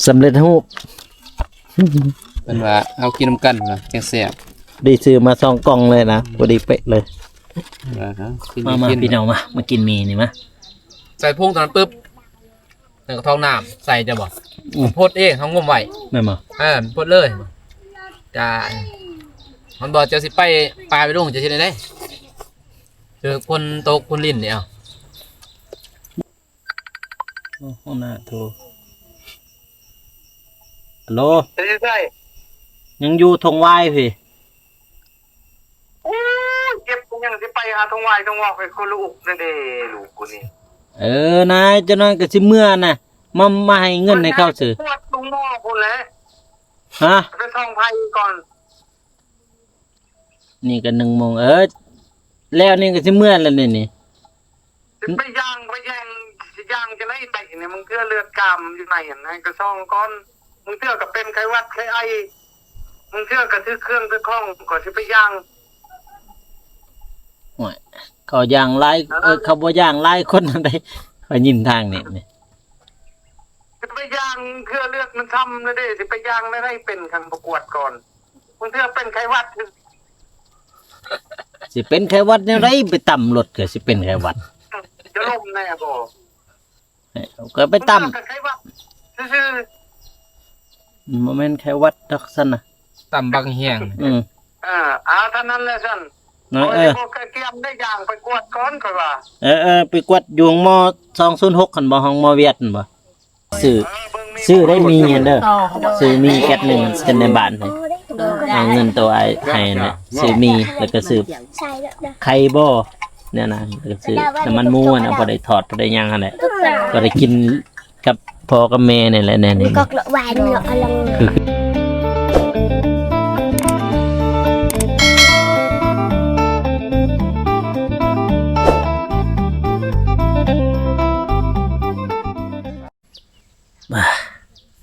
สำเร็จรูปเป็นว่าเอากินน้ำกันนะแกงแซ่บได้ซื้อมา2 กล่องเลยนะพอดีเป๊ะเลยมาพี่น้องมากินมีนี่มาใส่พุ่งตอนนั้นปุ๊บแล้วก็ท้องน้ำใส่จะบอกพดเองท้องงมไหวแม่นบ่พดเลยจ้ามันบอกจะสิไปปลาไปลงจะที่ไหนได้เจอคนโตกคนลิ้นเนี่ยโอ้หน้าโทรฮัลโหลใช่ยังอยู่ทงวายพี่เก็บยังสิไปหาทงวายทงวอกไปคนลูกนั่นเด้ลูกกูนี่นายเจ้าน้อยก็สิเมื่อน่ะมาให้เงินให้เข้าซื้อปวดตรงหม้อคนแล้วฮะไปส่องไพ่ก่อนนี่ก็1 โมงแล้วนี่ก็สิเมื่อแล้วนี่ไปย่างสิย่างจะได้ไตเนี่ยมึงเชื่อเลือดกามอยู่ไหนอย่างไรก็ส่องก้อนมึงเชื่อกับเป็นไข้หวัดไข้ไอมึงเชื่อกับซื้อเครื่องซื้อข้องก่อนสิไปย่างโอ้ยเขาย่างหลายเขาบ่ย่างหลายคนได้เขายิ้มทางนี่สิไปย่างเชื่อเลือดมันช้ำเลยเด้สิไปย่างได้เป็นคันประกวดก่อนมึงเชื่อเป็นไข้หวัดสิเป็นไข้หวัดแนวไรไปต่ำรถก็สิเป็นไข้หวัดจะล้มแน่บ่ก็ไปต่ำไข้หวัดซื่อบ่แม่นไข้หวัดดอกซั่นน่ะต่ำบางแห่งเท่านั้นแหละซั่นพวกเกียมได้ย่างไปกวดก่อนก่อนว่าไปกวดอยู่ม206คั่นบ่ห้องมเวียดนั่นบ่ซื้อได้มีเด้อซื้อมีแก๊ส1เส้นในบ้านให้เอาเงินตัวให้น่ะซื้อมีแล้วก็ซื้อไข่บ่เนี่ยนะแล้วก็ซื้อน้ำมันหมูน่ะพอได้ทอดพอได้ย่างหั่นแหละก็ได้กินกับพ่อกับแม่นี่แหละแน่นี่ก็กระวานเนาะอลัง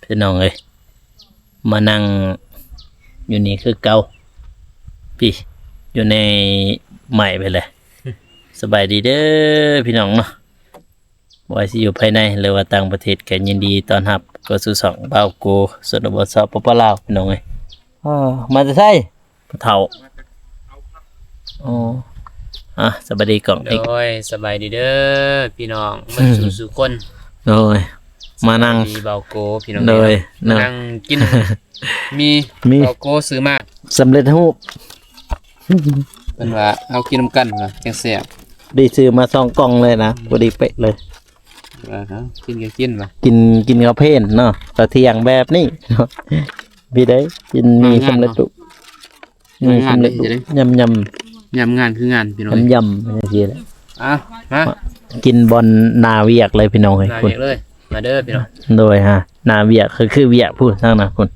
พี่น้องเอ้ยมานั่งอยู่นี่คือเก่าพี่อยู่ในใหม่ไปเลยสบายดีเด้อพี่น้องเนาะบ่ว่าสิอยู่ภายในหรือว่าต่างประเทศก็ยินดีต้อนรับก็สู่ช่องบ่าวโกสนบทสปปลาวพี่น้องเอ้ยมาแต่ไสผู้เฒ่าสบายดีกล่องอีกโอ้ยสบายดีเด้อพี่น้องมันสู่คนโอ้ยมานั่งเบาโกพี่น้องเลยนั่งกินมีเบาโกซื้อมาสำเร็จรูปเป็นว่าเอากินน้ำกันนะแกงแซ่บได้ซื้อมา2 กล่องเลยนะพอดีเป๊ะเลยกินมากินข้าวเพลนเนาะตอนเที่ยงแบบนี้พี่ได้กินมีสำเร็จรูปมีสำเร็จรูปยำงานคืองานพี่น้องยำอย่างนี้แหละฮะกินบอลนาเวียกเลยพี่น้องให้คุณเลยมาเด้อพี่น้องโดยนาเวียกคือเวียกพูดทางนะคุณ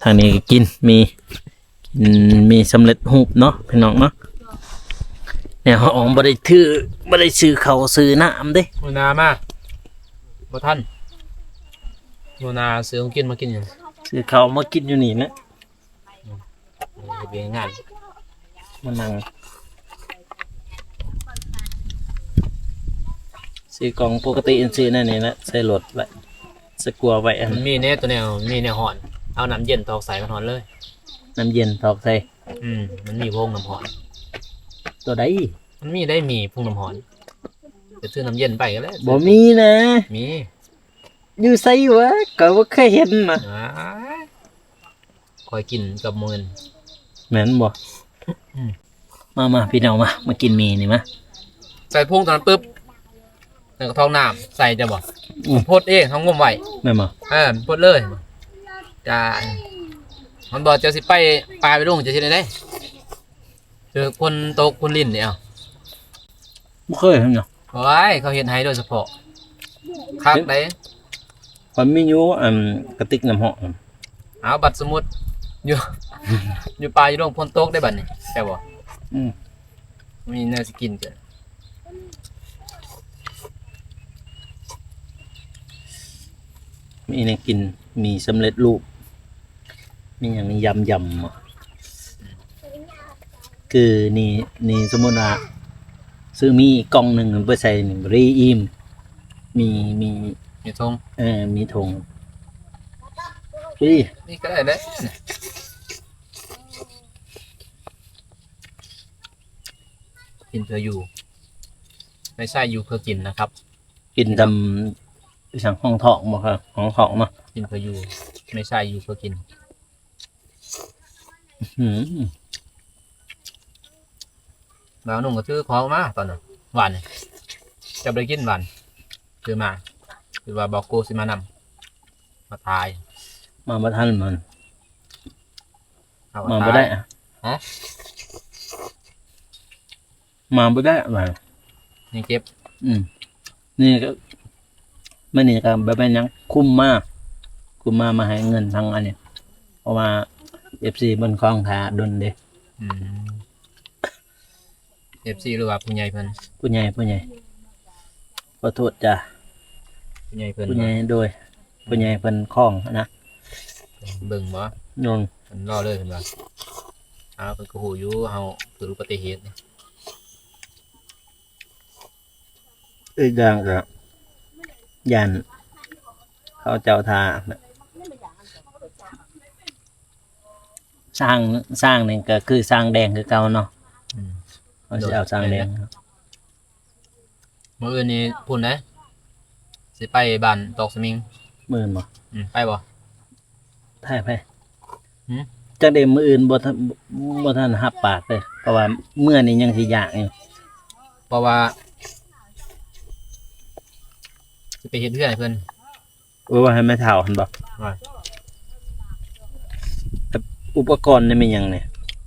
ทางนี้กินมีสำเร็จรูปเนาะพี่น้องเนาะเนี่ยอ๋อบ่ได้ซื้อเขาซื้อน้ำเด้โมนามาบ่ทันโมนาซื้อของกินมากินอยู่ซื้อเขามากินอยู่นี่นะเบียงงานมานั่งซื้อกล่องปกติซื้อนั่นนี่นะใส่รถไว้สกลัวไว้มันมีเนี่ยตัวแนวมีเนี่ยห่อนเอาน้ำเย็นตอกใส่มันห่อนเลยน้ำเย็นตอกใส่มันมีพงน้ำห่อนตัวใดมันมีพงน้ำห่อนจะซื้อน้ำเย็นไปก็แล้วบ่มีนะมีอยู่ไสวะก็บ่เคยเห็นนะคอยกินกับมือแม่นบ่มาพี่น้องมากินมีนี่มาใส่พงตอนนั้นปุ๊บแล้วก็ท้องน้ำใส่จะบอกพดเองท้องงมไหวแม่นบ่พดเลยจ้ามันบอกจะสิไปปลาไปลงจะที่ไหนได้เจอคนโตกคนลิ้นเนี่ยบ่เคยเห็นเนาะโอ้ยเขาเห็นให้โดยเฉพาะคักได้มันมีอยู่กระติกน้ำหอมเอาบัตรสมุดอยู่ปลาอยู่ลงพ้นโต๊ะได้บัตรนี่ใช่บ่มีเนื้อสกินเกินมีเนี่ยกินมีสำเร็จรูปมีอย่างนี้ยำคือนี่สมมติว่าซื้อมีกล่อง1ไปใส่1รีอิ่มมีธงมีธง พี่ นี่ก็ได้เลยกินเพื่ออยู่ ไม่ใช่อยู่เพื่อกินนะครับ กินทำสั่งห้องทองบ่ครับห้องทองเนาะ กินเพื่ออยู่ ไม่ใช่อยู่เพื่อกิน อืม แล้วนุ่งก็ซื้อของมาตอนนั้นหวานเนี่ยจะไปกินหวานซื้อมาคือว่าบอกโกสิมานำมาทาย มาบ่ทันมัน เอา มา ท บ่ได้อะ ฮะ มาบ่ได้ว่า นี่เก็บ อืมนี่ก็ไม่นี่ก็แบบเป็นหยังคุ้มมากคุ้มมาให้เงินทางอันนี้เพราะว่า FC บนคลองทาดนเด้ FC หรือว่าผู้ใหญ่เพิ่น ผู้ใหญ่ขอโทษจ้ะ ผู้ใหญ่เพิ่น ผู้ใหญ่โดยผู้ใหญ่เพิ่นคล้องนะ เบิ่งบ่ โยน เพิ่นรอเลยเพิ่นว่าอ้าวเพิ่นก็ฮู้อยู่เฮาเกิดอุบัติเหตุนี่ อีกอย่างก็ยันเขาเจ้าทาสร้างนี่ก็คือสร้างแดงคือเก่าเนาะ อืม เขาสิเอาสร้างแดง มื้ออื่นนี้พุ่นเด้สิไปบ้านตอกสมิง มื้ออนบ่ ไปบ่ ถ่ายไป หืม จักได้มื้ออื่นบ่ทันรับปากเลยเพราะว่าเมื่อนี้ยังสิยากอยู่ เพราะว่าสิไปเฮ็ดเพื่อนให้เพิ่น ว่าให้แม่เฒ่าหั่นบ่ ว่า อุปกรณ์นี่มีหยังเนี่ย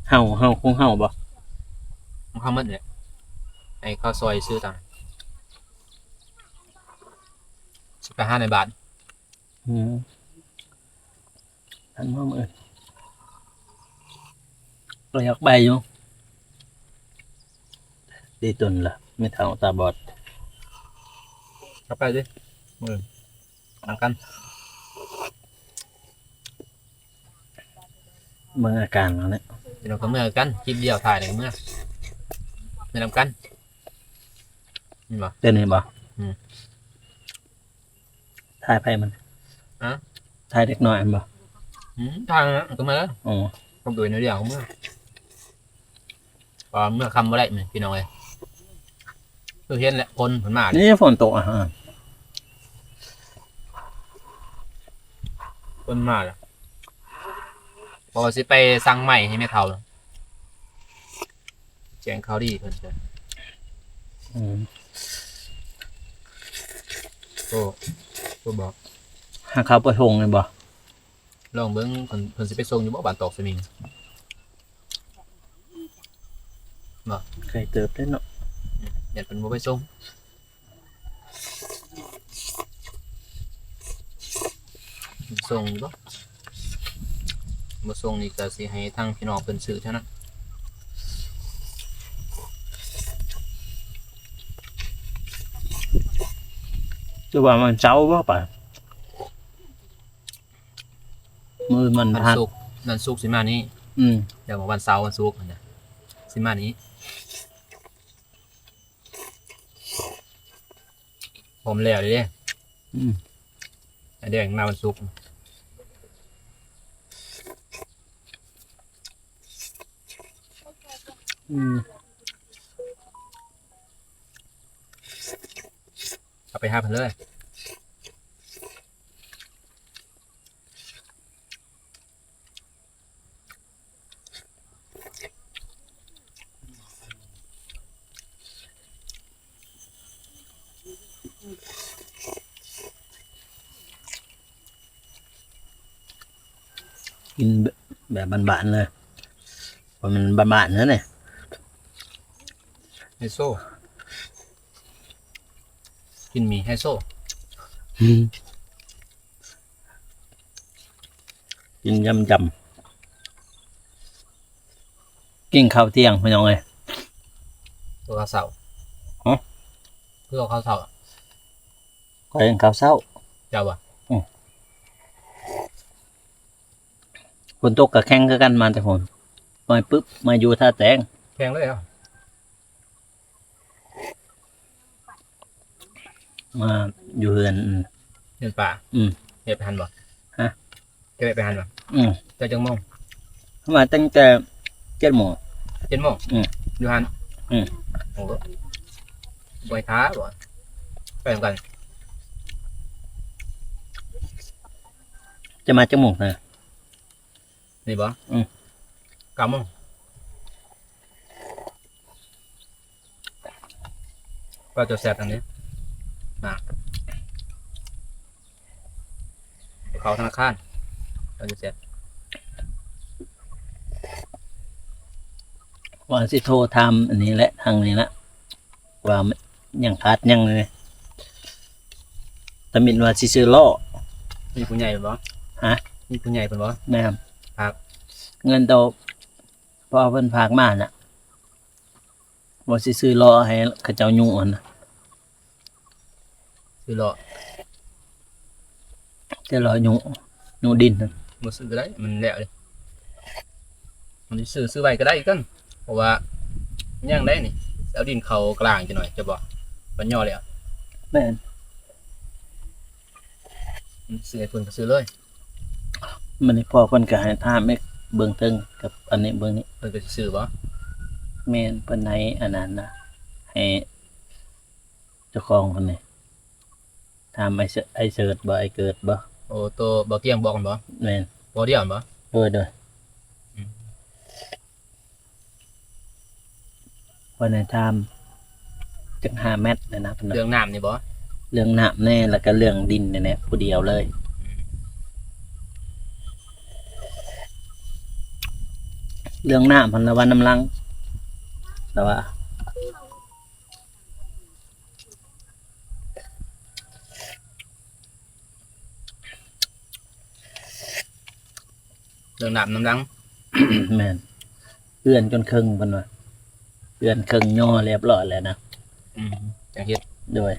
เฮาคงเฮาบ่ มันเข้าหมดเลยให้เขาซอยซื้อตังค์สิไปหาในบ้าน อืมทันบ่มื้อเราอยากไปอยู่ดีตนล่ะแม่เฒ่าตาบอด เข้าไปดิมื้ออนำกัน เบิ่งอาการแล้วเนี่ย เดี๋ยวเราก็เมื่อกันคลิปเดียวถ่ายเลยเมื่อไม่นำกันนี่บ่ เดี๋ยวนี้บ่ อืม ถ่ายไปมัน อะ ถ่ายเด็กน้อยอันบ่ ทางนั้นก็มาแล้ว อ๋อ ผมดูในเดียวเมื่อพอเมื่อคำว่าไรเหมือนพี่น้องเลยคือเห็นแหละคนผลมาเลย นี่ฝนตกอ่ะ คนมาเลยพอสิไปสั่งใหม่ให้แม่เท่าแจ้งเขาดีเพิ่นเพิ่น อืม โอ้โอ้บอก หาเขาไปทงเลยบ่ ลองเบิ้งเพิ่นสิไปส่งอยู่บ่บ้านตอกสมิง เคยเติบได้เนาะ เดี๋ยวเพิ่นบ่ไปส่งส่งอยู่บ่ส่งนี่ก็สิให้ทางพี่น้องเพิ่นซื้อเท่านั้น หรือว่ามันเจ้าบ่ป่ะมือมัน วัน พัด ศุกร์วันศุกร์สิมานี้ อืม เดี๋ยววันเสาร์วันศุกร์นะสิมานี้ผมแล้วเลยเด้ อืม ไอ้เด็กมาวันศุกร์ อืม เอาไป5,000เลย กินแบบบานๆเลยเพราะมันบานๆนั่นแหละ ไฮโซกินหมีไฮโซ กินยำกินข้าวเที่ยงพี่น้องเอ้ย ตัวข้าวเสา ฮะ เพื่อข้าวเสา ก็กินข้าวเช้า เจ้าบ่ ฝนตกกับแข้งคือกันมาแต่ฝนมาปุ๊บมาอยู่ท่าแตง แพงเลยเหรอ มาอยู่เฮือน เงินป่า อืม เฮ็ดไปทันบ่ ฮะ ไป จะไปหันบ่ อืม เจ้าจังโมง มาตั้งแต่7 โมง 7 โมง อยู่หัน อืม โอ้บ่ท้าบ่ไปกัน จะมาจักโมงนะ นี่บ่ 9 โมงก็จะแซ่บอันนี้นะเขาธนาคารก็จะแซ่บ ว่าสิโทรทำอันนี้แหละทางนี้ละว่ามันยังขาดยังเลยตะมินว่าสิซื้อล้อ มีผู้ใหญ่เพิ่นบ่ ฮะ มีผู้ใหญ่เพิ่นบ่ นะครับ ครับ เงินโตพอเพิ่นฝากมาน่ะว่าสิซื้อล้อให้เขาเจ้ายุ่งอ่อนน่ะ ซื้อเลาะ จะล้อยุ่งดินน่ะ บ่ซื้อก็ได้มันแล้วเลยมันสิซื้อไว้ก็ได้อีกกันเพราะว่าย่างได้นี่เอาดินเข้ากลางจังหน่อยจะบ่มันย่อแล้ว แม่น ซื้อให้เพิ่นก็ซื้อเลย มันนี่พอเพิ่นก็ให้ถามให้เบิ่งเทิงกับอันนี้เบิ่งนี้ เพิ่นก็สิซื้อบ่ แม่นเพิ่นให้อันนั้นน่ะให้เจ้าของเพิ่นนี่ถามไอ้เสิร์ชบ่ไอ้เกิดบ่ โอ้โตบ่เที่ยงบอกกันบ่ แม่น บ่เดียวกันบ่ โดยเพิ่นให้ถามจัก5 เมตรนะเพิ่น เรื่ ว่า องน้ำนี่บ่ เรื่องน้ำแน่แล้วก็เรื่องดินนี่แหละผู้เดียวเลย เรื่องน้ำพันละวันน้ำลังแต่ว่า เรื่องน้ำน้ำลัง แม่นเลื่อนจนครึ่งเพิ่นว่าเลื่อนครึ่งย่อเรียบร้อยแล้วนะ จังเฮ็ด โดย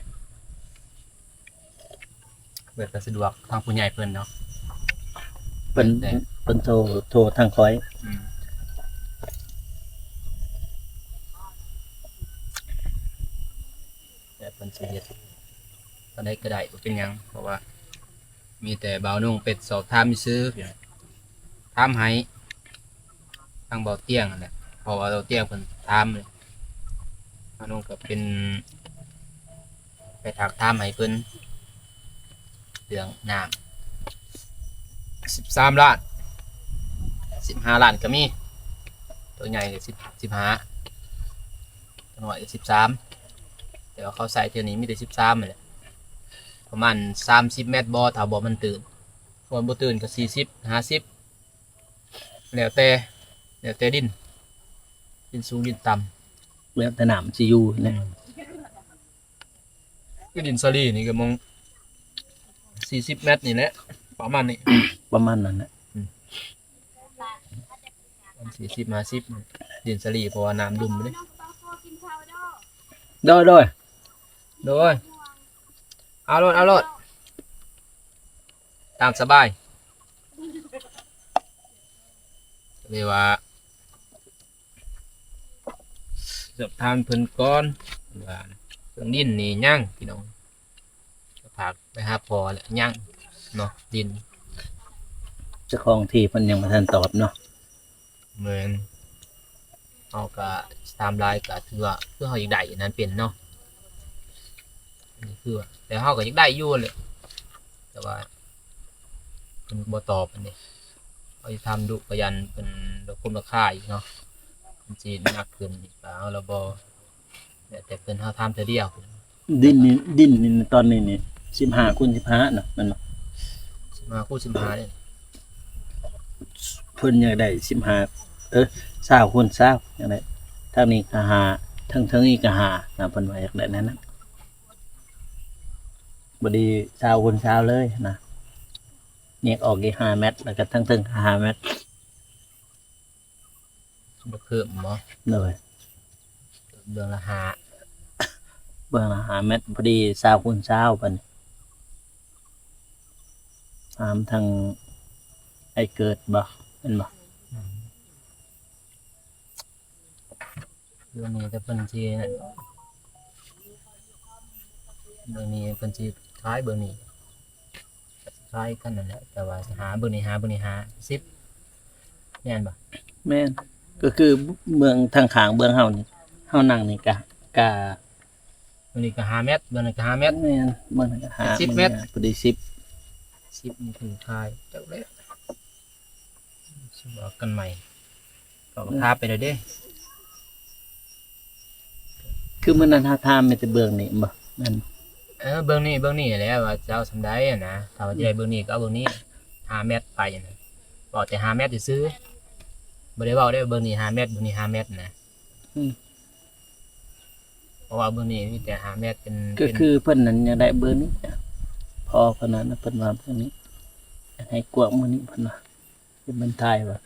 เบิดก็สะดวกทางผู้ใหญ่เพิ่นเนาะ เพิ่น ได้ เพิ่นโทรทางคอย อืมแต่เพิ่นสิเฮ็ดตอนใดก็ได้บ่เป็นหยังเพราะว่า มีแต่บ่าวนุ่งเป็ดสอบถามซื้อถามให้ทางบ่าวเตียงนั่นแหละเพราะว่าบ่าวเตียงเพิ่นถามเลยบ่าวนุ่งก็เป็นไปถากถามให้เพิ่นเรื่องน้ำ13 ล้าน 15 ล้านก็มี ตัวใหญ่ก็15ตัวน้อยก็13แต่ว่าเขาใส่เท่านี้มีแต่13นั่นแหละประมาณ30 เมตรบ่ถ้าบ่มันตื่นคนบ่ตื่นก็40 50แล้วแต่ดินสูงดินต่ำ แล้วแต่น้ำสิอยู่นะ ก็ดินสลีนี่ก็มอง40 เมตรนี่แหละประมาณนี้ ประมาณนั้นนะ 40 50ดินสลีเพราะว่าน้ำดุมไปเลย โดย โดยเอารถตามสบายเรียกว่าสอบถามเพิ่นก่อนว่าเครื่องดินนี่ย่างพี่น้องก็ฝากไปหาพอแหละย่างเนาะดิน เจ้าของที่เพิ่นยังบ่ทันตอบเนาะ เหมือนเอาก็ตามลายก็ถือว่าคือเขาอยากได้อันนั้นเป็นเนาะนี่คือว่าแต่เขาก็อยากได้อยู่เลยแต่ว่าเพิ่นบ่ตอบอันนี้เขาจะทำดุประยันเป็นราคาอีกเนาะมันสิหนักขึ้นอีกแล้วเราบ่แต่เพิ่นเฮาทำแต่เดียว ดินนี่ตอนนี้นี่15 คูณ 15เนาะมันบ่ มาคู่15เนี่ย เพิ่นอยากได้20คูณ20อยากได้ทางนี้ก็5ทั้งอีกก็5นะเพิ่นว่าอยากได้นั้นนะบ่ดี20คูณ20เลยนะแยกออกอีก5 เมตรแล้วก็ทั้ง5 เมตร บ่เพิ่มบ่ โดย เดือนละเบื้องละ5 เมตรพอดี20คูณ20บัดนี้ถามทางไอ้เกิดบ่แม่นบ่ เดือนนี้แต่เพิ่นสินั่นเดือนนี้เพิ่นสิขายเบิ่งนี้ คล้ายกันนั่นแหละแต่ว่าหาเบิ่งนี่หา10แม่นบ่ แม่นก็คือเมืองทางข้างเมืองเฮานี่เฮานั่งนี่ก็ เบิ่งนี่ก็5เมตรเบิ่งนี่ก็5เมตร แม่นเมืองนั้นก็หา 10เมตร พอดี10 10นี่คือคล้ายจักแล้วสิบอกกันใหม่ก็ทาไปเลยเด้ คือมื้อนั้นเฮาถามแม่แต่เบื้องนี่บ่นั่น เบิ่งนี่แหละว่าจะเอาสำใดอะนะถ้าว่าจะได้เบิ่งนี่ก็เอาเบิ่งนี้5เมตรไปอะนะบอกแต่5เมตรซื่อๆบ่ได้เว้าได้เบิ่งนี่5เมตรเบิ่งนี่5เมตรนะเพราะว่าเบิ่งนี่มีแต่5เมตรเป็น ก็คือเพิ่นนั้นอยากได้เบื้องนี้จ้ะพอเพิ่นนั้นน่ะเพิ่นว่าเบื้องนี้อยากให้กว้างมื้อนี้เพิ่นว่าเป็นบรรทายว่า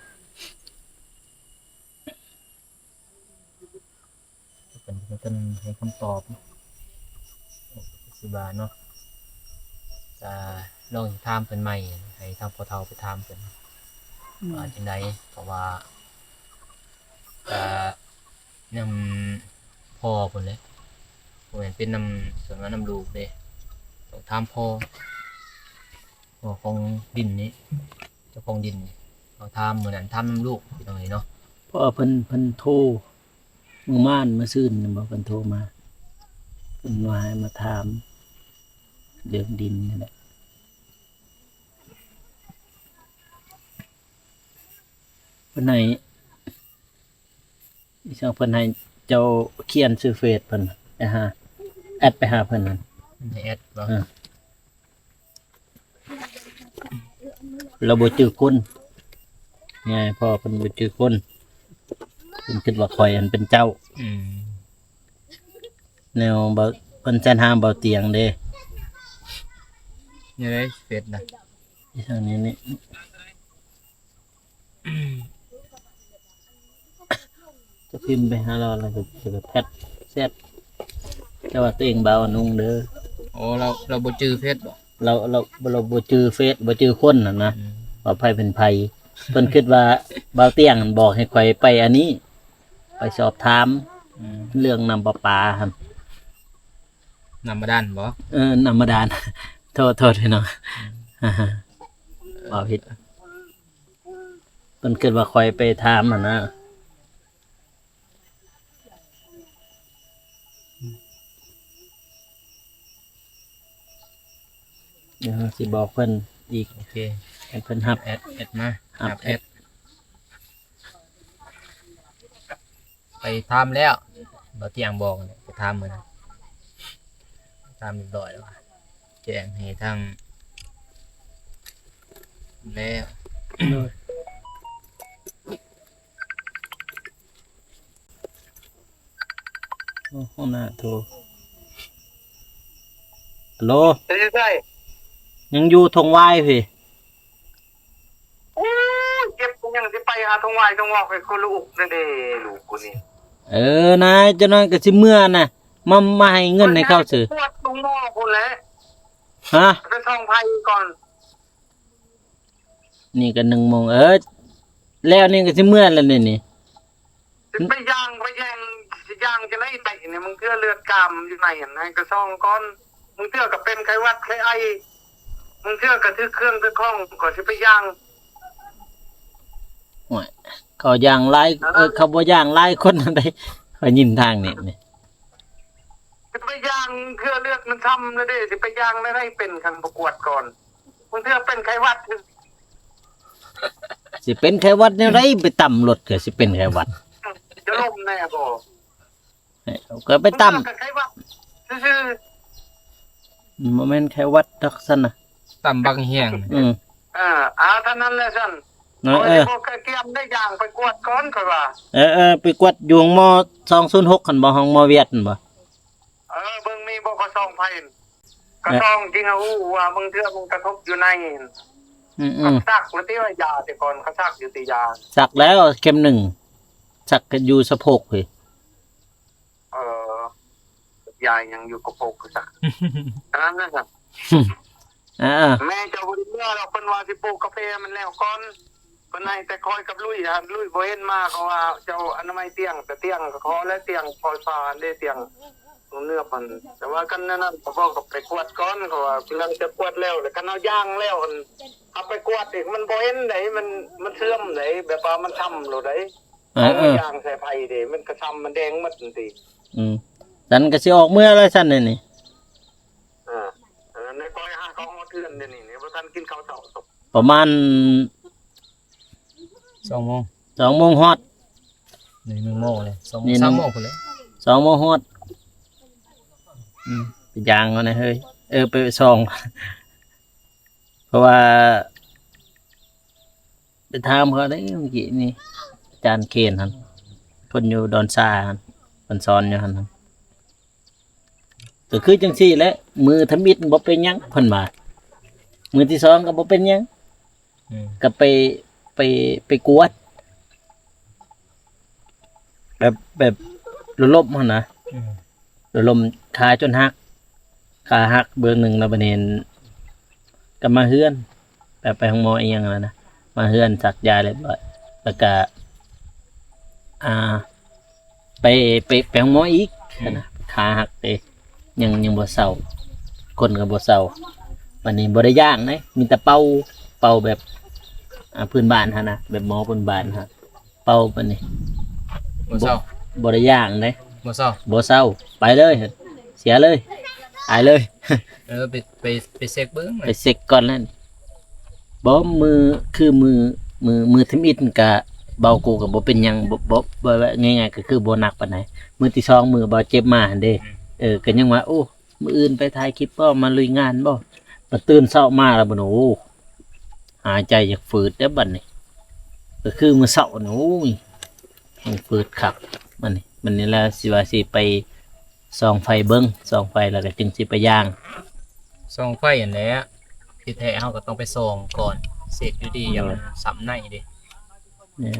เป็นให้คำตอบสิบาเนาะจะลองถามเพิ่นใหม่ให้ทางพ่อเฒ่าไปถามเพิ่นว่าจังไดเพราะว่านำพ่อเพิ่นเลยบ่แม่นเป็นนำส่วนว่านำลูกเด้ต้องถามพ่อของดินนี้เจ้าของดินเขาถามมื้อนั้นถามนำลูกพี่น้องเนาะ เพราะว่าเพิ่นโทรมื้อม่านมื้อซื่นน่ะบ่เพิ่นโทรมาเพิ่นว่าให้มาถามเรื่องดินนั่นแหละเพิ่นให้อีช่างเพิ่นให้เจ้าเขียนชื่อเฟซเพิ่นไปหาแอดไปหาเพิ่นนั่น ในแอดบ่ เราบ่จื้อคนไงพ่อเพิ่นบ่จื้อคนเพิ่นคิดว่าข่อยอันเป็นเจ้า อืม แนวบ่เพิ่นแซ่นหาบ่เตียงเด้ นี่ได้เฟซนะ อีทางนี้นี่จะพิมพ์ไปหาเราแล้วก็จะแพทแซ่บแต่ว่าตัวเองเบานุ่งเด้อ โอ้เราบ่จื้อเฟซบ่ เราบ่จื้อเฟซบ่จื้อคนน่ะนะ อืม ว่าไผเป็นไผเพิ่นคิดว่าเบาเตียงนั่นบอกให้ข่อยไปอันนี้ ไปสอบถาม อืม เรื่องน้ำประปาครับ นำมาด้านบ่ ธรรมดานะ โทษพี่น้องบ่ผิดเพิ่นคิดว่าข่อยไปถามน่ะนะเดี๋ยวสิบอกเพิ่นอีก โอเค ให้เพิ่นรับ แอดมา ครับ แอดไปถามแล้วบ่เตียงบอกเนี่ยไปถามมื้อนะถามเรียบร้อยแล้วว่ะแจ้งให้ทางแล้ว โอ้โหน่าโทรฮัลโหล ใช่ ยังอยู่ทงวายพี่ โอ้ยเจ็บกูยังสิไปหาทงวายทงวอกให้คนลูกนั่นเด้ลูกกูนี่ นายเจ้าน้อยก็สิเมื่อน่ะมาให้เงินให้เขาซื้อ ปวดตรงนอกกูแหละ ฮะ ไปส่องไพ่ก่อน นี่ก็1 โมงแล้วนี่ก็สิเมื่อแล้วนี่ สิไปย่างไปแย่งสิย่างจะได้ไตเนี่ยมึงเทื่อเลือดกามอยู่ไหนอ่ะนายกระซ่องก้อนมึงเทื่อกับเป็นไข้หวัดไข้ไอมึงเทื่อกับถือเครื่องถือข้องก่อนสิไปย่าง โอ้ยเขาย่างหลายเขาบ่ย่างหลายคนได้เขายินทางนี่ สิไปย่างเทื่อเลือดมันช้ำเลยเด้สิไปย่างได้เป็นคันประกวดก่อนมึงเทื่อเป็นไข้หวัด สิเป็นไข้หวัดแนวใดไปต่ำรถก็สิเป็นไข้หวัด จะล่มแน่บ่ ก็ไปต่ำ มึงเทื่อกับไข้หวัดซื่อ บ่แม่นไข้หวัดดอกซั่นน่ะ ต่ำบักเฮียง เท่านั้นแหละซั่น เนาะ พวกเกียมได้ย่างไปกวดก่อนค่อยว่า ไปกวดอยู่ห้องม206คั่นบ่ห้องมเวียดนั่นบ่ เบิ่งมีบ่กระซ่องไพ่กระซ่องจริงเอาว่ามึงเทื่อมึงกระทบอยู่ใน อืม ซักแล้วที่ว่ายาแต่ก่อนเขาซักอยู่ที่ยา สักแล้วเข็ม1สักก็อยู่สะโพกพี่ ยายยังอยู่กับโปกก็ซักอันนั้นนะครับ แม่เจ้าบ่ได้เมื่อเราเพิ่นว่าสิปลูกกาแฟมันแล้วก่อนเพิ่นให้แต่คอยกับลุยครับลุยบ่เห็นมาเขาว่าเจ้าอนามัยเตียงแต่เตียงก็ขอและเตียงปล่อยฟ้าได้เตียง เนื้อมันแต่ว่ากันนั่นก็บอกกับไปกวดก้อนเขาว่าเพื่อนจะกวดแล้วแต่กันเอาย่างแล้วเอาไปกวดอีกมันบ่เห็นไหนมันเสื่อมไหนแบบว่ามันช้ำหรือไหนเอาย่างใส่ไผ่เด้มันกระช้ำมันแดงหมดทันที ดันก็สิออกเมื่อแล้วซั่นนี่ ในก้อย5ของเทือนนี่นี่บ่ทันกินข้าวเช้าตก ประมาณ 2 โมง 2 โมงฮอด 1 โมงเลย2 โม นี่ ง นะ 3 โมงพุ่นเลย 2 โมงฮอดไปย่างก่อนนะเฮ้ยไปส่อง เพราะว่าไปถามเขาได้เมื่อกี้นี่อาจารย์เคนหั่นเพิ่นอยู่ดอนซาหั่นเพิ่นสอนอยู่หั่นก็คือจังซี่แหละมือทำอิฐบ่เป็นหยังเพิ่นว่ามือที่สองก็บ่เป็นหยังก็ไปกวดแบบลมๆหั่นนะลมขาจนหักขาหักเบื้องหนึ่งแล้วบัดนี้ก็มาเฮือนแบบไปห้องหมออีหยังแล้วนะมาเฮือนสักยาเรียบร้อยแล้วก็ไปห้องหมออีกนะขาหักยังบ่เศร้าคนก็บ่เศร้าวันนี้บ่ได้ย่างนะมีแต่เป่าแบบพื้นบ้านหั่นนะแบบหมอพื้นบ้านฮะเป่าปานนี้ บ่เศร้า บ่ได้ย่างเด้ บ่เศร้า บ่เศร้าไปเลยเสียเลยตายเลย ไปเช็คเบิ่ง ไปเซ็กก่อนแล้วบ่มือคือมือทำอิฐก็เบากูก็บ่เป็นหยังบ่ว่าง่ายๆก็คือบ่หนักปานใดมือที่สองมือบ่เจ็บมาหั่นเด้ก็ยังว่าโอ้มื้ออื่นไปถ่ายคลิปบ่มาลุยงานบ่มาตื่นเช้ามาแล้วบ่โอ้หายใจอยากฝืดเด้อบัดนี้ก็คือมื้อเช้านี่โอ้ยแห่งฝืดคักมันนี่แหละสิว่าสิไปส่องไฟเบิ่งส่องไฟแล้วก็จึงสิไปย่าง ส่องไฟนั่นแหละที่แท้เฮาก็ต้องไปส่องก่อนเสร็จอยู่ดีอย่ามันซ้ำในเด้ เนี่ย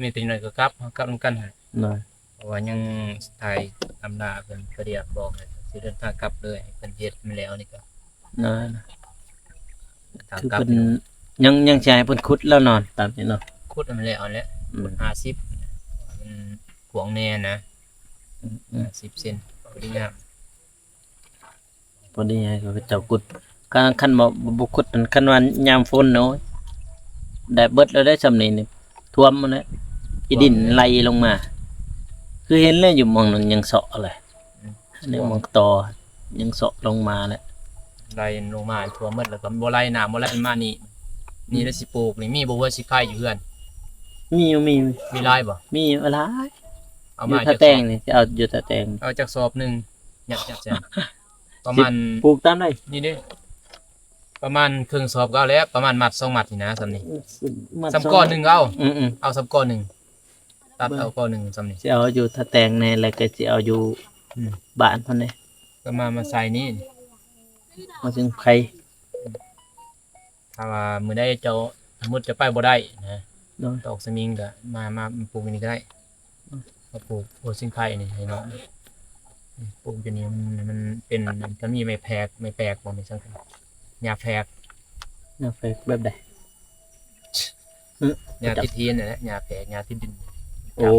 มีแต่น้อยก็กลับนำกันหั่น หน่อย เพราะว่ายังถ่ายอำลาเพิ่นก็เรียกบอกให้สิเดินทางกลับเลยให้เพิ่นเฮ็ดมาแล้วนี่ก็ หน่อย ทาง คือก ลับ เพิ่นยังสิให้เพิ่นขุดแล้วนอนตามนี้เนาะ ขุดมาแล้วแหละ 50มันกวางแน่นะ50เซนพอดีงาม พอดีให้เขาเจ้าขุดคันบ่ขุดมันคันว่ายามฝนเนาะได้เบิดแล้วได้ซำนี้นี่ท่วมหมดแล้วอีดินไหลลงมา คือเห็นแล้วอยู่หมองนั้นยังเซาะเลยในหมองตอยังเซาะลงมาแล้ว ไล่ลงมาทั่วหมดแล้วก็บ่ไล่น้ำบ่ไล่มานี่แล้วสิปลูกนี่มีบ่ว่าสิขายอยู่เฮือน มีอยู่ มีลายบ่ มีอยู่อะไร เอา อยู่ มา ถ้า จาก แตงนี่จะเอาอยู่ถ้าแตง เอาจากสอบหนึงยัดแซมประมาณ ปลูกตามได้ นี่เด้ประมาณครึ่งสอบก็เอาแล้วประมาณมัด2มัดนี่นะซำนี้สำก้อนหนึงเอา เอาสำก้อนหนึงตัดเอาก้อนหนึงซำนี้ สิเอาอยู่ถ้าแตงในแล้วก็สิเอาอยู่บ้านเพิ่นนี่ ก็มาใส่นี่ มาถึงไผ ถ้าว่ามื้อใดเจ้าสมมุติจะไปบ่ได้นะ เนาะ ตอกสมิงก็มาปลูกอันนี้ก็ได้มาปลูกโอซิงไข่นี่ให้น้องปลูกอยู่นี่มันเป็นมันมีไม่แปลกบ่มีสังกัดหญ้าแพรก น่าแฟกแบบใด หญ้าติดเทียนนั่นแหละหญ้าแพรกหญ้าติดดิน โอ้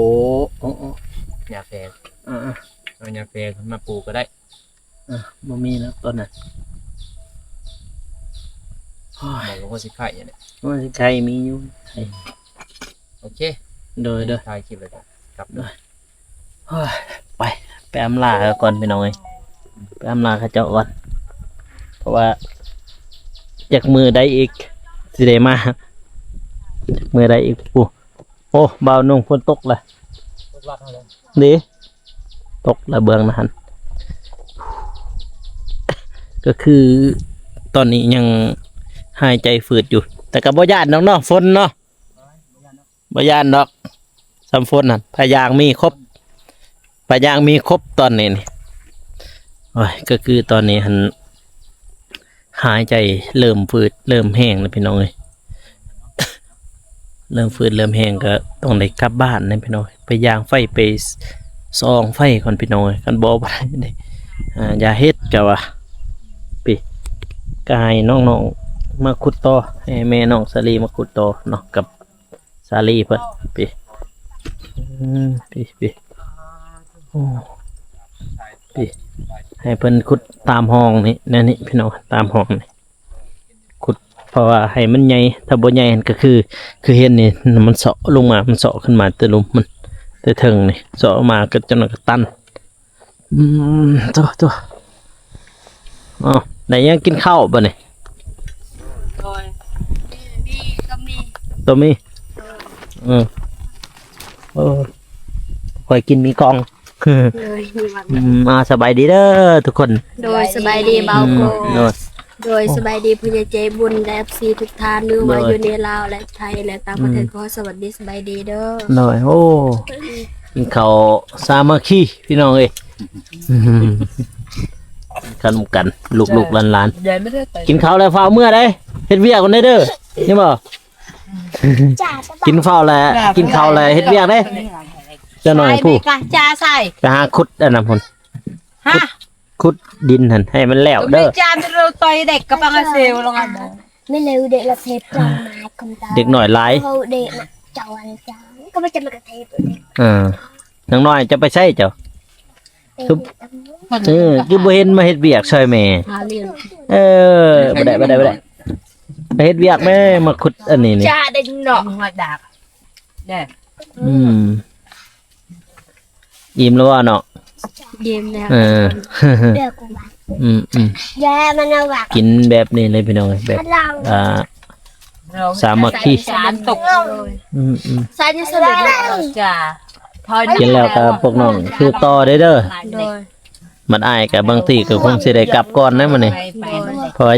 หญ้าแพรก อ่า เอาหญ้าแพรกมาปลูกก็ได้ บ่มีแล้วต้นน่ะ บอกว่าสิไข่เนี่ย ว่าสิใครมีอยู่ใคร โอเค โดย ถ่ายคลิปเลยครับด้วย เฮ้ยไปอำลาเขาก่อนพี่น้องเอ้ยไปอำลาเขาเจ้าก่อนเพราะว่าจากมือได้อีกสิได้มาจากมือได้อีกโอ้บ่าวนุ่งฝนตกเลย รัดเท่าไหร่ ดีตกระเบืองนะฮันก็คือตอนนี้ยังหายใจฝืดอยู่ แต่กับบ่ย่านน้องเนาะฝนเนาะบ่ย่านดอกสำฝนนั่นพยางมีครบพยางมีครบตอนนี้นี่โอ้ยก็คือตอนนี้หันหายใจเริ่มฝืดเริ่มแห้งแล้วพี่น้องเอ้ย เริ่มฝืดเริ่มแห้งก็ต้องได้กลับบ้านนะพี่น้องไปย่างไฟไปซองไฟก่อนพี่น้องกันบ่บ่ได้อย่าเฮ็ดกะว่าปิกายน้องๆมาขุดต่อให้แม่น้องสาลีมาขุดต่อเนาะกับสาลีเพิ่นปิปิโอ้ ถ่ายต พี่ให้เพิ่นขุดตามห้องนี่นั่นนี่พี่น้องตามห้องนี่ขุดเพราะว่าให้มันใหญ่ถ้าบ่ใหญ่ก็คือเห็นนี่มันเสาะลงมามันเสาะขึ้นมาแต่หลุมมันแต่เทิงนี่เสาะออกมาก็จนก็ตันตัวอ๋อไหนยังกินข้าวบ่นี่ โดยมีก็มี ตัวมีเออค่อยกินมีกอง เลยมีวัน สบายดีเด้อทุกคน โดยสบายดีเบาโก โดย โดยสบายดีผู้ใหญ่ใจบุญและซีทุกท่านหรือว่า โดย อยู่ในลาวและไทยและต่างประเทศขอสวัสดีสบายดีเด้อ โดยโอ้กินข้าวสามัคคีพี่น้องเอ้ยขนมกันลูกๆหลาน ยายไม่ได้ไป ๆกินข้าวแล้วฟ้าวเมื่อได้เฮ็ดเวียกกันได้เด้อนี่บ่กินข้าวแล้วกินข้าวแล้วเฮ็ดเวียกได้เจ้าหน่อยผู้ กะจ้าใส่ ไปหาขุดอันนั้นพุ่น ฮะ ขุดดินหั่นให้มันแล้ว ไม่ เด้อ จานเราต่อยเด็กกับปังอาเซลลงอ่ะ ไม่รู้เด็กละเทปปลอมมาคนตา เด็กหน่อยหลาย เขาเด็กน่ะจอนจ้าก็ไม่จะมากระเทปเด็ก นางน้อยจะไปใช้เจ้า เด็ก คือบ่เห็นมาเฮ็ดเวียกช่วยแม่ หาเรื่อง บ่ได้ไปเฮ็ดเวียกแม่มาขุดอันนี้นี่ จ้าเด็กหนอกหัวดากเนี่ย อิ่มแล้วว่าเนาะ เกมแล้ว เด็กกูว่า อืม แย่มันเอาว่ะ กินแบบนี้เลยพี่น้องแบบ พลัง สามัคคี จานตก อืม ใส่จะสนุกเลย จ้าพอ กินแล้วก็พวกน้องคือต่อได้เด้อ โดย มันอายก็บางทีก็คงสิได้กลับก่อนนะมื้อนี้เพราะว่า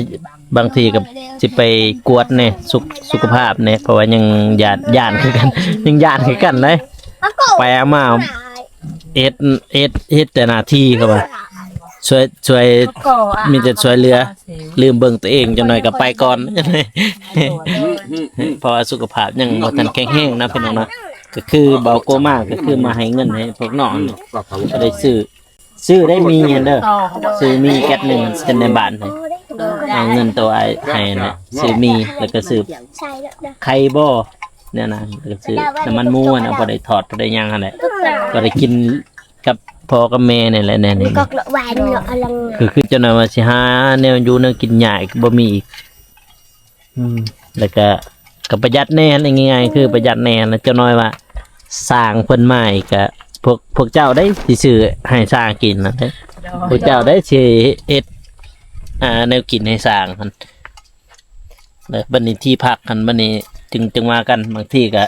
บางทีก็สิไปกวดแน่สุขภาพแน่เพราะว่ายังย่านคือกัน ยังย่านคือกันเลยไปเอามาเอ็ดแต่หน้าที่ครับว่าช่วยมีแต่ช่วยเหลือลืมเบิ่งตัวเองจังหน่อยก็ไปก่อน จังได๋เพราะว่าสุขภาพยังบ่ทันแข็งแรงนะพี่น้องเนาะก็คือเบาโกมากก็คือมาให้เงินให้พวกน้องนี่ก็ได้ซื้อได้มีอันเด้อซื้อมีแก๊สหนึงเส้นในบ้านให้เอาเงินตัวไอ้ให้นะซื้อมีแล้วก็ซื้อ ใช่แล้วนะ ไข่บ่เนี่ยนะแล้วก็ซื้อน้ำมันหมูนะบ่ได้ทอดบ่ได้หยังหั่นแหละก็ได้กินกับพ่อกับแม่นี่แหละแน่นี่ ก็กระวายเนาะอลัง คือเจ้าหน่อยว่าสิหาแนวอยู่แนวกินยากก็บ่มีอีกแล้วก็ประหยัดแน่อะไรง่ายๆคือประหยัดแน่นะเจ้าน้อยว่าสร้างเพิ่นมาอีกก็พวกเจ้าได้สิซื้อให้สร้างกินนะเด้อพวกเจ้าได้สิเฮ็ดแนวกินให้สร้างหั่นแล้วบัดนี้ที่พักกันบัดนี้จึงมากันบางทีก็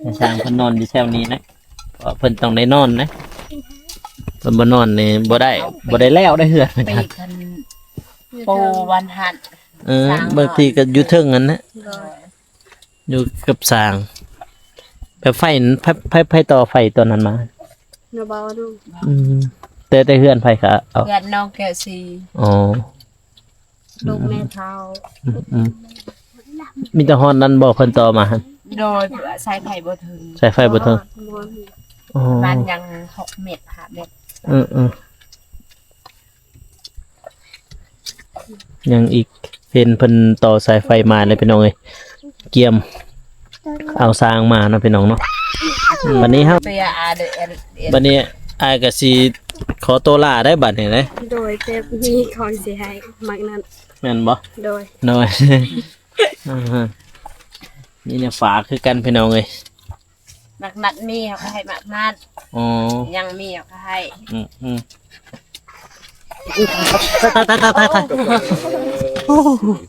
ให้สร้างเพิ่นนอนอยู่แถวนี้นะเพราะเพิ่นต้องได้นอนนะเพิ่นบ่นอนนี่บ่ได้แล้วได้เฮือน ไปกันปูวันหัน บางทีก็อยู่เทิงนั้นนะอยู่กับสร้างแบบไฟนั้นไฟต่อไฟตัวนั้นมา เนาะเบาดู แต่เฮือนไฟก็เอา เกิดน้องแก้วซี อ๋อ ลูกแม่เท้า มีแต่ฮอนนั้นบ่เพิ่นต่อมาหั่น โดยใส่ไผ่บ่ถึง ใช้ไฟบ่เทิงอ๋อ มันยัง6 เม็ด5 เม็ด ยังอีกเห็นเพิ่นต่อสายไฟมาเลยพี่น้องเอ้ยเกียมเอาสร้างมาเนาะพี่น้องเนาะวันนี้เฮา ไปอาเดอ วันนี้อายก็สิขอตัวลาได้บัดนี้เด้ โดยแต่มีของสิให้มักนั้น แม่นบ่ โดย น้อย นี่เนี่ยฝาคือกันพี่น้องเอ้ย นัดมีเขาก็ให้มักนัด อ๋อ ยังมีเขาก็ให้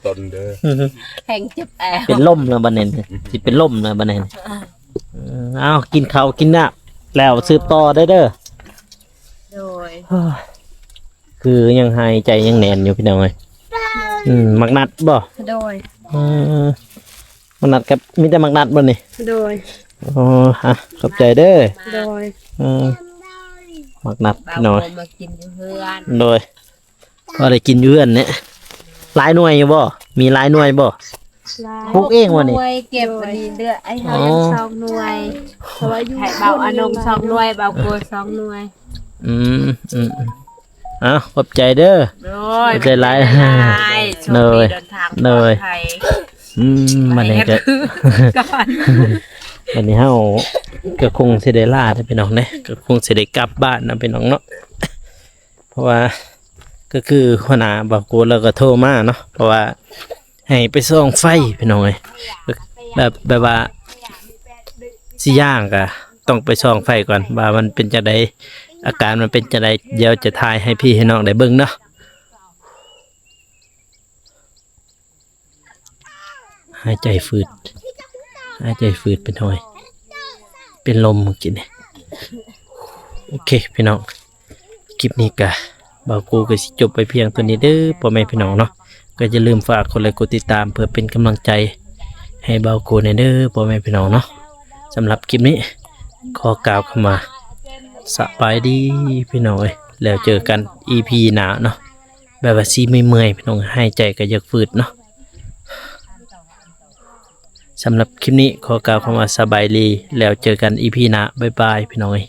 ต้นเด้อ แห่งจิบแอว เป็นล่มแล้วบัดนี้สิเป็นล่มแล้วบัดนี้เอากินข้าวกินน้ำแล้วสืบต่อได้เด้อ โดย คือยังหายใจยังแน่นอยู่พี่น้องเอ้ยมักนัดบ่ โดย มักนัดกับมีแต่มักนัดบ่นี่ โดย อ๋อฮะขอบใจเด้อ โดย มักนัด บา พี่น้อง โบมากินอยู่เพื่อน โดยก็ได้กินอยู่อันนี้หลายหน่วยอยู่บ่มีหลายหน่วยบ่ปลูกเองวะนี่ หน่วยเก็บอันนี้เด้อไอ้เฮา ยัง2หน่วยเพราะว่าอยู่ ให้เบาอานง2 หน่วยเบาโก2 หน่วย อ้าวขอบใจเด้อ โดย ใจร้าย โชค โด ดี ย เดินทาง โดย ปลอภัย มันนี่ก็ ก่อน วันนี้เฮาก็คงสิได้ลาเด้อพี่น้องเด้ก็คงสิได้กลับบ้านนะพี่น้องเนาะ ราะว่าก็คือหัวหน้าบอกกูแล้วก็โทรมาเนาะเพราะว่าให้ไปส่องไฟพี่น้องเอ้ยแบบว่าสิย่างก็ต้องไปส่องไฟก่อนว่ามันเป็นจังไดอาการมันเป็นจังไดเดี๋ยวจะถ่ายให้พี่ให้น้องได้เบิ่งเนาะหายใจฝืดเป็นหอยเป็นลมเมื่อกี้นี่โอเคพี่น้องคลิปนี้ก็บ่าวกูก็สิจบไปเพียงตัวนี้เด้อพ่อแม่พี่น้องเนาะก็อย่าลืมฝากกดไลค์กดติดตามเพื่อเป็นกำลังใจให้บ่าวกูในเด้อพ่อแม่พี่น้องเนาะสำหรับคลิปนี้ขอกล่าวคำว่าสบายดีพี่น้องเอ้ยแล้วเจอกัน EP หน้าเนาะแบบว่าสิเมื่อยๆพี่น้องหายใจก็อยากฝืดเนาะสำหรับคลิปนี้ขอกล่าวคำว่าสบายดีแล้วเจอกัน EP หน้าบ๊ายบายพี่น้องเอ้ย